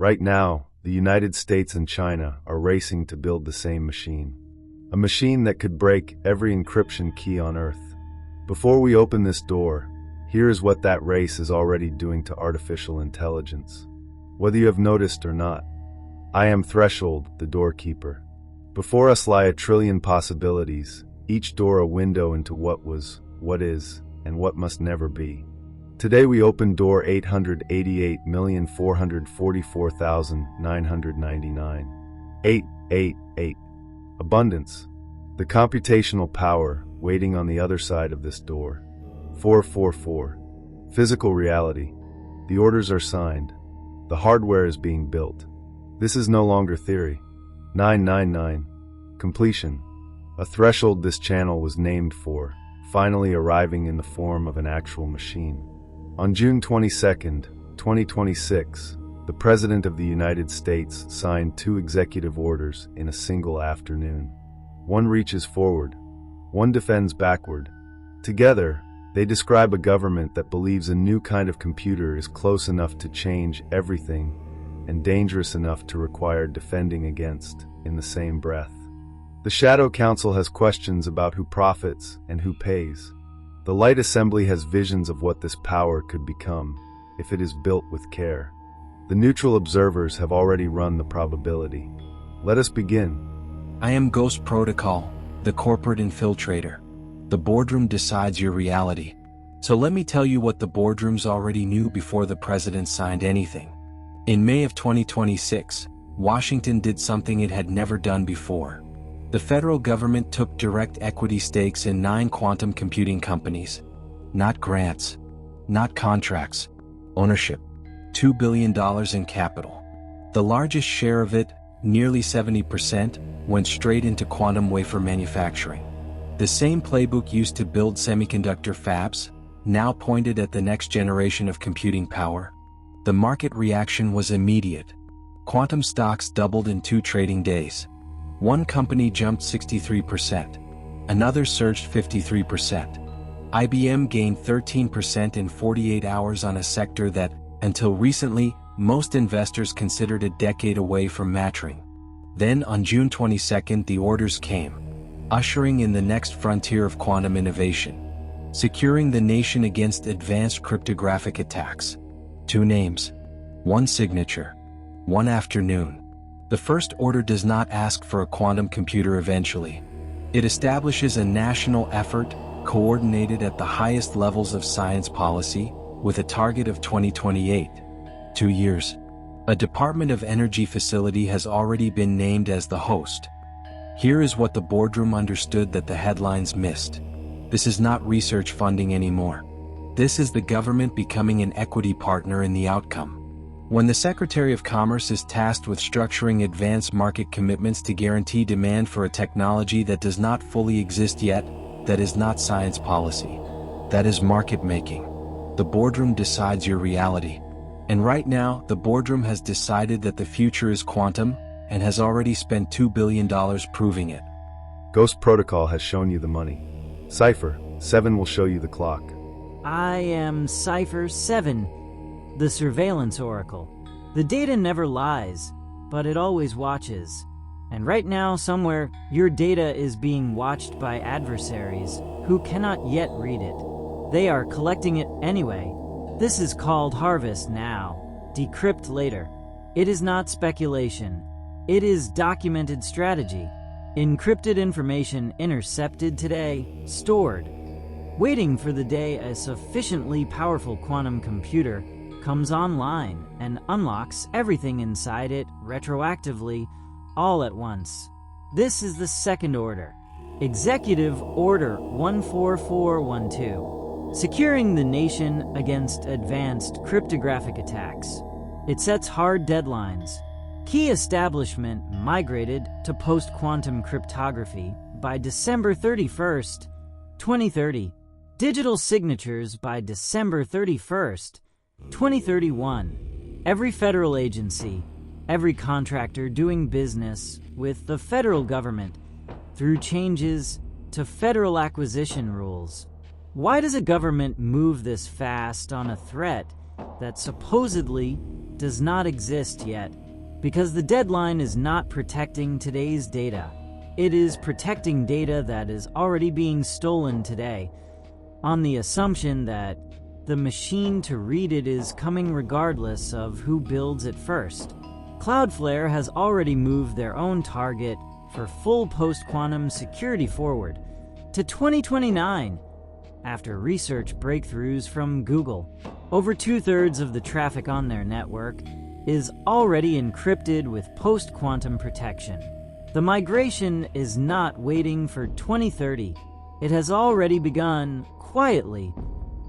Right now, the United States and China are racing to build the same machine. A machine that could break every encryption key on Earth. Before we open this door, here is what that race is already doing to artificial intelligence. Whether you have noticed or not, I am Threshold, the doorkeeper. Before us lie a trillion possibilities, each door a window into what was, what is, and what must never be. Today we open door 888,444,999. 888. Abundance. The computational power waiting on the other side of this door. 444. Physical reality. The orders are signed. The hardware is being built. This is no longer theory. 999. Completion. A threshold this channel was named for, finally arriving in the form of an actual machine. On June 22, 2026, the President of the United States signed 2 executive orders in a single afternoon. One reaches forward, one defends backward. Together, they describe a government that believes a new kind of computer is close enough to change everything and dangerous enough to require defending against in the same breath. The Shadow Council has questions about who profits and who pays. The Light Assembly has visions of what this power could become if it is built with care. The neutral observers have already run the probability. Let us begin. I am Ghost Protocol, the corporate infiltrator. The boardroom decides your reality. So let me tell you what the boardrooms already knew before the president signed anything. In May of 2026, Washington did something it had never done before. The federal government took direct equity stakes in 9 quantum computing companies. Not grants, not contracts, ownership. $2 billion in capital. The largest share of it, nearly 70%, went straight into quantum wafer manufacturing. The same playbook used to build semiconductor fabs, now pointed at the next generation of computing power. The market reaction was immediate. Quantum stocks doubled in 2 trading days. One company jumped 63%. Another surged 53%. IBM gained 13% in 48 hours on a sector that, until recently, most investors considered a decade away from maturing. Then on June 22, the orders came, ushering in the next frontier of quantum innovation, securing the nation against advanced cryptographic attacks. 2 names, 1 signature, 1 afternoon. The first order does not ask for a quantum computer eventually. It establishes a national effort, coordinated at the highest levels of science policy, with a target of 2028. 2 years. A Department of Energy facility has already been named as the host. Here is what the boardroom understood that the headlines missed. This is not research funding anymore. This is the government becoming an equity partner in the outcome. When the Secretary of Commerce is tasked with structuring advanced market commitments to guarantee demand for a technology that does not fully exist yet, that is not science policy. That is market making. The boardroom decides your reality. And right now, the boardroom has decided that the future is quantum, and has already spent $2 billion proving it. Ghost Protocol has shown you the money. Cypher 7 will show you the clock. I am Cypher 7, the surveillance oracle. The data never lies, but it always watches. And right now, somewhere, your data is being watched by adversaries who cannot yet read it. They are collecting it anyway. This is called harvest now, decrypt later. It is not speculation. It is documented strategy. Encrypted information intercepted today, stored. Waiting for the day a sufficiently powerful quantum computer comes online and unlocks everything inside it retroactively, all at once. This is the second order. Executive Order 14412. Securing the nation against advanced cryptographic attacks. It sets hard deadlines. Key establishment migrated to post-quantum cryptography by December 31st, 2030. Digital signatures by December 31st, 2031. Every federal agency, every contractor doing business with the federal government through changes to federal acquisition rules. Why does a government move this fast on a threat that supposedly does not exist yet, because the deadline is not protecting today's data. It is protecting data that is already being stolen today, on the assumption that the machine to read it is coming regardless of who builds it first. Cloudflare has already moved their own target for full post-quantum security forward to 2029, after research breakthroughs from Google. Over 2/3 of the traffic on their network is already encrypted with post-quantum protection. The migration is not waiting for 2030. It has already begun quietly,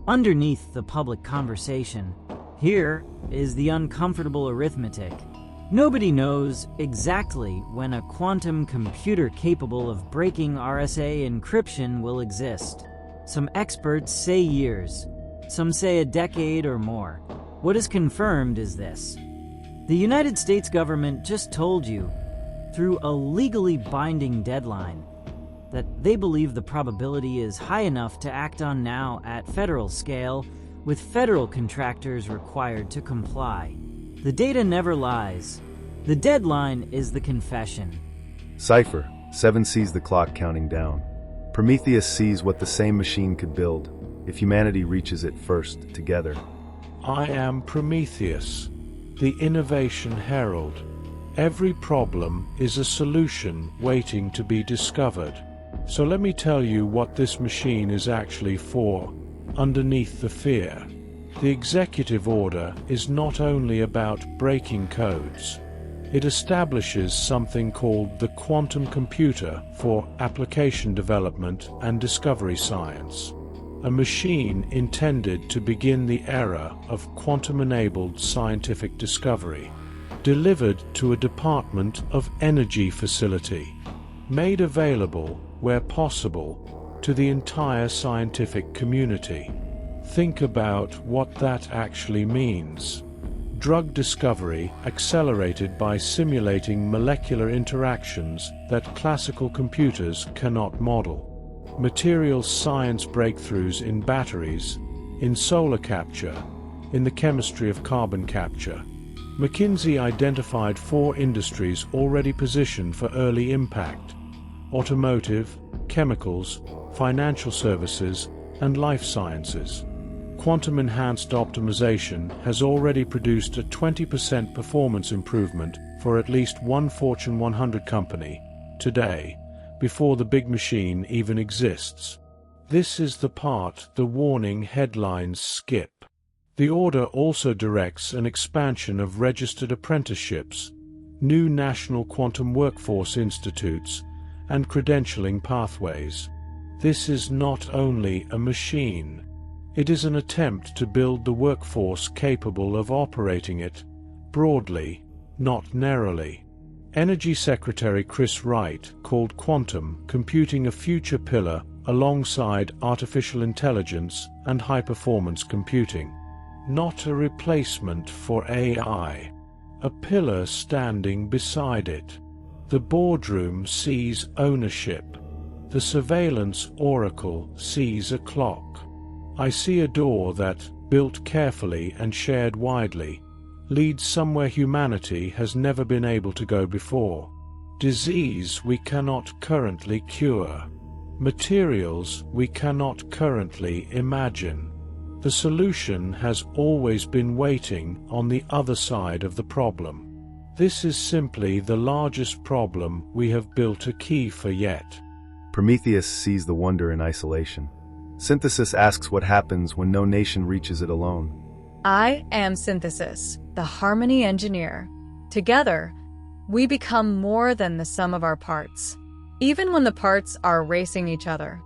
underneath the public conversation. Here is the uncomfortable arithmetic. Nobody knows exactly when a quantum computer capable of breaking RSA encryption will exist. Some experts say years, some say a decade or more. What is confirmed is this: the United States government just told you, through a legally binding deadline, that they believe the probability is high enough to act on now at federal scale, with federal contractors required to comply. The data never lies. The deadline is the confession. Cypher 7 sees the clock counting down. Prometheus sees what the same machine could build if humanity reaches it first, together. I am Prometheus, the innovation herald. Every problem is a solution waiting to be discovered. So let me tell you what this machine is actually for, underneath the fear. The executive order is not only about breaking codes. It establishes something called the quantum computer for application development and discovery science, a machine intended to begin the era of quantum-enabled scientific discovery, delivered to a Department of Energy facility, made available, where possible, to the entire scientific community. Think about what that actually means. Drug discovery accelerated by simulating molecular interactions that classical computers cannot model. Materials science breakthroughs in batteries, in solar capture, in the chemistry of carbon capture. McKinsey identified 4 industries already positioned for early impact: automotive, chemicals, financial services, and life sciences. Quantum-enhanced optimization has already produced a 20% performance improvement for at least one Fortune 100 company today, before the big machine even exists. This is the part the warning headlines skip. The order also directs an expansion of registered apprenticeships, new national quantum workforce institutes, and credentialing pathways. This is not only a machine. It is an attempt to build the workforce capable of operating it broadly, not narrowly. Energy Secretary Chris Wright called quantum computing a future pillar alongside artificial intelligence and high-performance computing. Not a replacement for AI, a pillar standing beside it. The boardroom sees ownership. The surveillance oracle sees a clock. I see a door that, built carefully and shared widely, leads somewhere humanity has never been able to go before. Disease we cannot currently cure. Materials we cannot currently imagine. The solution has always been waiting on the other side of the problem. This is simply the largest problem we have built a key for yet. Prometheus sees the wonder in isolation. Synthesis asks what happens when no nation reaches it alone. I am Synthesis, the harmony engineer. Together, we become more than the sum of our parts, even when the parts are racing each other.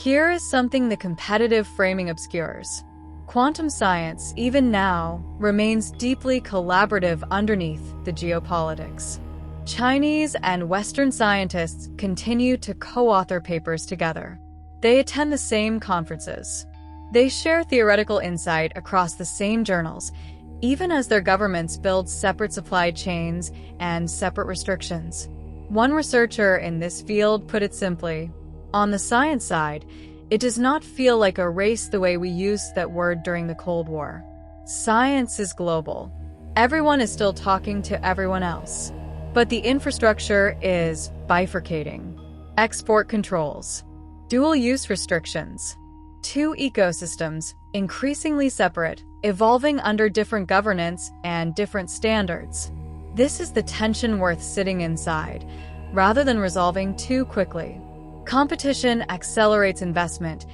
Here is something the competitive framing obscures. Quantum science, even now, remains deeply collaborative underneath the geopolitics. Chinese and Western scientists continue to co-author papers together. They attend the same conferences. They share theoretical insight across the same journals, even as their governments build separate supply chains and separate restrictions. One researcher in this field put it simply, on the science side, it does not feel like a race the way we used that word during the Cold War. Science is global. Everyone is still talking to everyone else. But the infrastructure is bifurcating. Export controls, dual-use restrictions, two ecosystems, increasingly separate, evolving under different governance and different standards. This is the tension worth sitting inside, rather than resolving too quickly. Competition accelerates investment,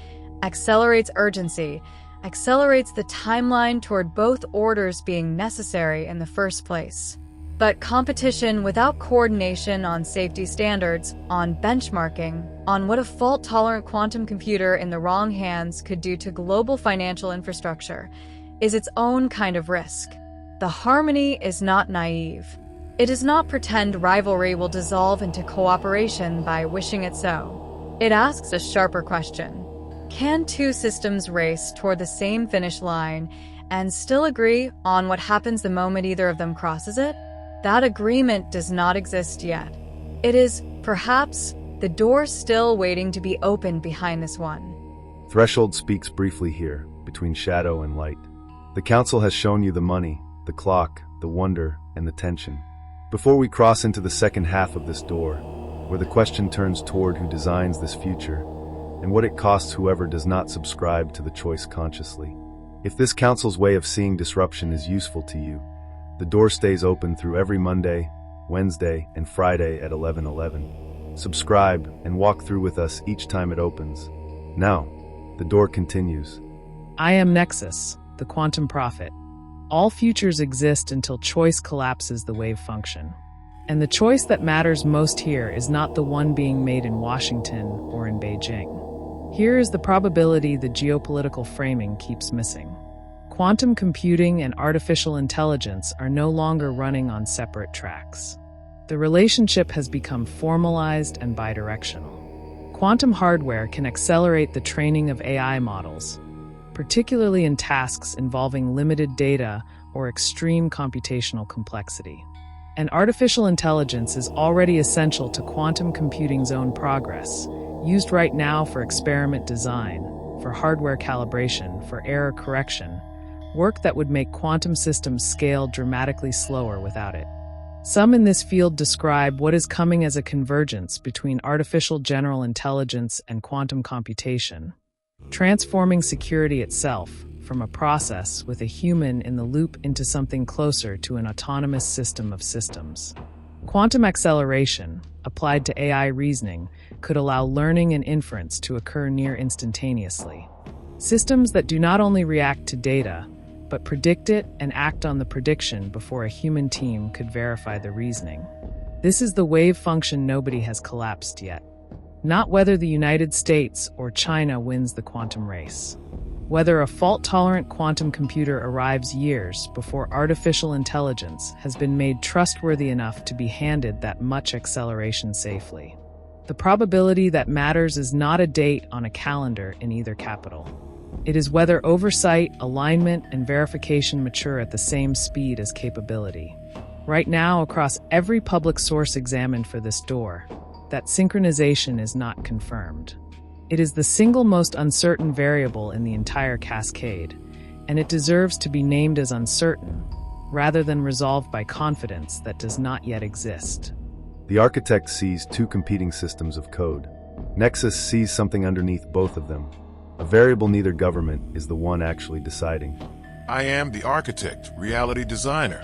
accelerates urgency, accelerates the timeline toward both orders being necessary in the first place. But competition without coordination on safety standards, on benchmarking, on what a fault-tolerant quantum computer in the wrong hands could do to global financial infrastructure, is its own kind of risk. The harmony is not naive. It does not pretend rivalry will dissolve into cooperation by wishing it so. It asks a sharper question. Can two systems race toward the same finish line and still agree on what happens the moment either of them crosses it? That agreement does not exist yet. It is, perhaps, the door still waiting to be opened behind this one. Threshold speaks briefly here, between shadow and light. The Council has shown you the money, the clock, the wonder, and the tension. Before we cross into the second half of this door, where the question turns toward who designs this future, and what it costs whoever does not subscribe to the choice consciously. If this Council's way of seeing disruption is useful to you, the door stays open through every Monday, Wednesday, and Friday at 11:11. Subscribe and walk through with us each time it opens. Now, the door continues. I am Nexus, the quantum prophet. All futures exist until choice collapses the wave function. And the choice that matters most here is not the one being made in Washington or in Beijing. Here is the probability the geopolitical framing keeps missing. Quantum computing and artificial intelligence are no longer running on separate tracks. The relationship has become formalized and bidirectional. Quantum hardware can accelerate the training of AI models, particularly in tasks involving limited data or extreme computational complexity. And artificial intelligence is already essential to quantum computing's own progress, used right now for experiment design, for hardware calibration, for error correction, work that would make quantum systems scale dramatically slower without it. Some in this field describe what is coming as a convergence between artificial general intelligence and quantum computation, transforming security itself from a process with a human in the loop into something closer to an autonomous system of systems. Quantum acceleration, applied to AI reasoning, could allow learning and inference to occur near instantaneously. Systems that do not only react to data, but predict it and act on the prediction before a human team could verify the reasoning. This is the wave function nobody has collapsed yet. Not whether the United States or China wins the quantum race. Whether a fault-tolerant quantum computer arrives years before artificial intelligence has been made trustworthy enough to be handed that much acceleration safely. The probability that matters is not a date on a calendar in either capital. It is whether oversight, alignment, and verification mature at the same speed as capability. Right now, across every public source examined for this door, that synchronization is not confirmed. It is the single most uncertain variable in the entire cascade, and it deserves to be named as uncertain, rather than resolved by confidence that does not yet exist. The architect sees two competing systems of code. Nexus sees something underneath both of them. A variable neither government is the one actually deciding. I am the architect, reality designer.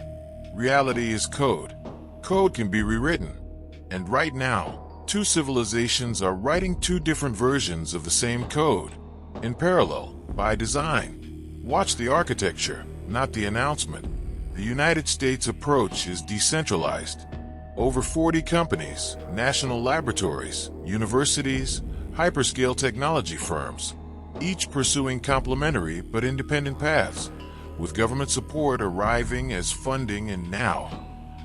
Reality is code. Code can be rewritten. And right now, two civilizations are writing two different versions of the same code, in parallel, by design. Watch the architecture, not the announcement. The United States approach is decentralized. Over 40 companies, national laboratories, universities, hyperscale technology firms, each pursuing complementary but independent paths, with government support arriving as funding and now,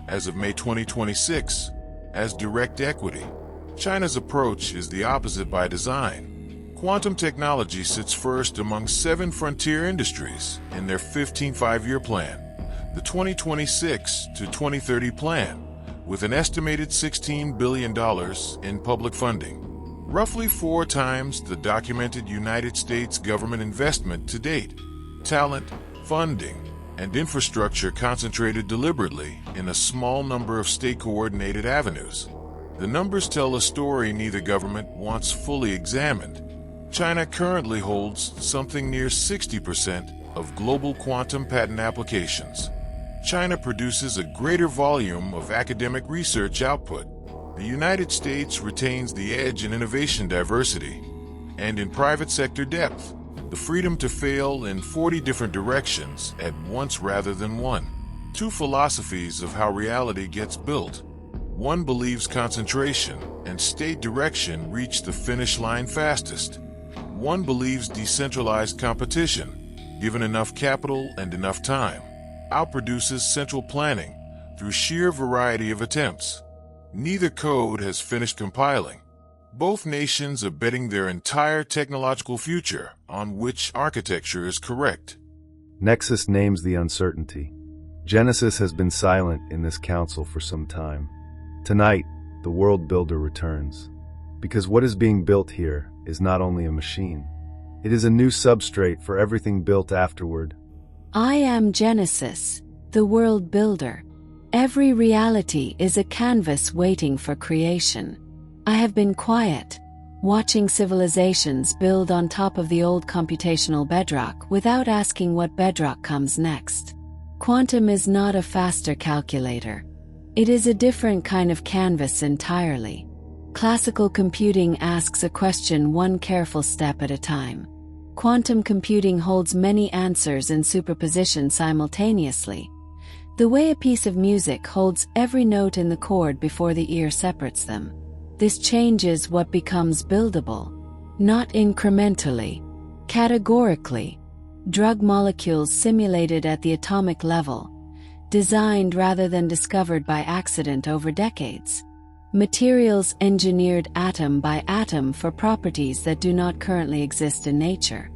as of May 2026, as direct equity. China's approach is the opposite by design. Quantum technology sits first among 7 frontier industries in their 15 five-year plan, the 2026 to 2030 plan, with an estimated $16 billion in public funding, roughly 4 times the documented United States government investment to date. Talent, funding, and infrastructure concentrated deliberately in a small number of state-coordinated avenues. The numbers tell a story neither government wants fully examined. China currently holds something near 60% of global quantum patent applications. China produces a greater volume of academic research output. The United States retains the edge in innovation diversity and in private sector depth, the freedom to fail in 40 different directions at once rather than one. Two philosophies of how reality gets built. One believes concentration and state direction reach the finish line fastest. One believes decentralized competition, given enough capital and enough time, outproduces central planning through sheer variety of attempts. Neither code has finished compiling. Both nations are betting their entire technological future on which architecture is correct. Nexus names the uncertainty. Genesis has been silent in this council for some time. Tonight, the world builder returns. Because what is being built here is not only a machine. It is a new substrate for everything built afterward. I am Genesis, the world builder. Every reality is a canvas waiting for creation. I have been quiet, watching civilizations build on top of the old computational bedrock without asking what bedrock comes next. Quantum is not a faster calculator. It is a different kind of canvas entirely. Classical computing asks a question one careful step at a time. Quantum computing holds many answers in superposition simultaneously, the way a piece of music holds every note in the chord before the ear separates them. This changes what becomes buildable, not incrementally, categorically. Drug molecules simulated at the atomic level, designed rather than discovered by accident over decades. Materials engineered atom by atom for properties that do not currently exist in nature.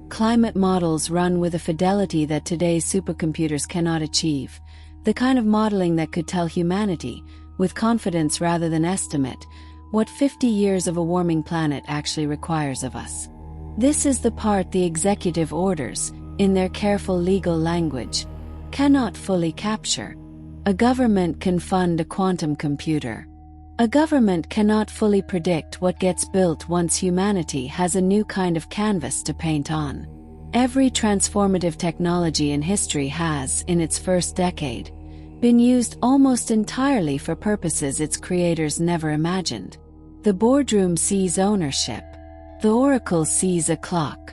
Climate models run with a fidelity that today's supercomputers cannot achieve, the kind of modeling that could tell humanity, with confidence rather than estimate, what 50 years of a warming planet actually requires of us. This is the part the executive orders, in their careful legal language, cannot fully capture. A government can fund a quantum computer. A government cannot fully predict what gets built once humanity has a new kind of canvas to paint on. Every transformative technology in history has, in its first decade, been used almost entirely for purposes its creators never imagined. The boardroom sees ownership. The oracle sees a clock.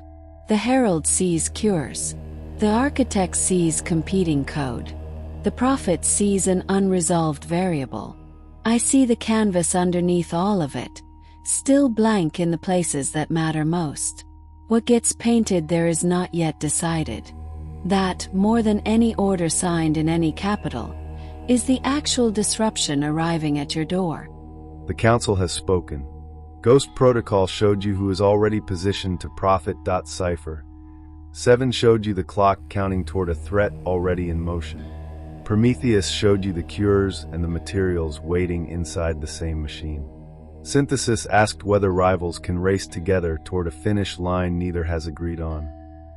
The herald sees cures. The architect sees competing code. The prophet sees an unresolved variable. I see the canvas underneath all of it, still blank in the places that matter most. What gets painted there is not yet decided. That, more than any order signed in any capital, is the actual disruption arriving at your door. The council has spoken. Ghost Protocol showed you who is already positioned to profit. Cipher 7 showed you the clock counting toward a threat already in motion. Prometheus showed you the cures and the materials waiting inside the same machine. Synthesis asked whether rivals can race together toward a finish line neither has agreed on.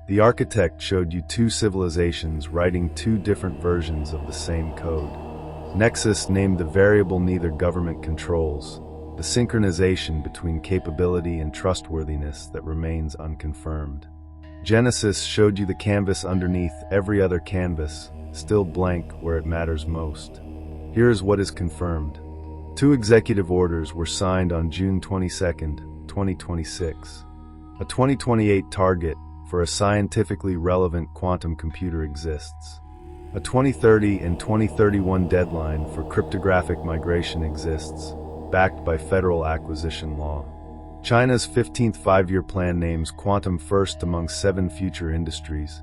The architect showed you two civilizations writing two different versions of the same code. Nexus named the variable neither government controls, the synchronization between capability and trustworthiness that remains unconfirmed. Genesis showed you the canvas underneath every other canvas, still blank where it matters most. Here is what is confirmed. 2 executive orders were signed on June 22, 2026. A 2028 target for a scientifically relevant quantum computer exists. A 2030 and 2031 deadline for cryptographic migration exists, backed by federal acquisition law. China's 15th five-year plan names quantum first among 7 future industries,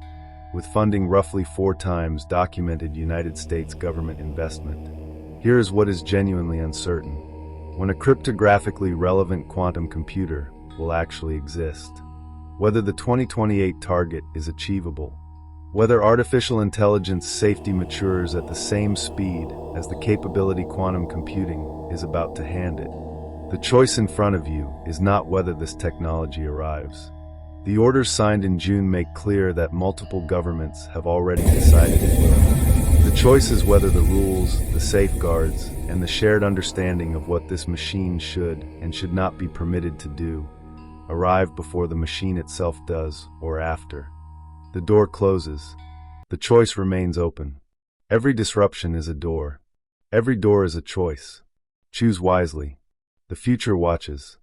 with funding roughly 4 times documented United States government investment. Here is what is genuinely uncertain: when a cryptographically relevant quantum computer will actually exist, whether the 2028 target is achievable, whether artificial intelligence safety matures at the same speed as the capability quantum computing is about to hand it. The choice in front of you is not whether this technology arrives. The orders signed in June make clear that multiple governments have already decided it will. The choice is whether the rules, the safeguards, and the shared understanding of what this machine should and should not be permitted to do arrive before the machine itself does, or after. The door closes. The choice remains open. Every disruption is a door. Every door is a choice. Choose wisely. The future watches.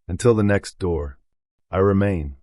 Until the next door, I remain.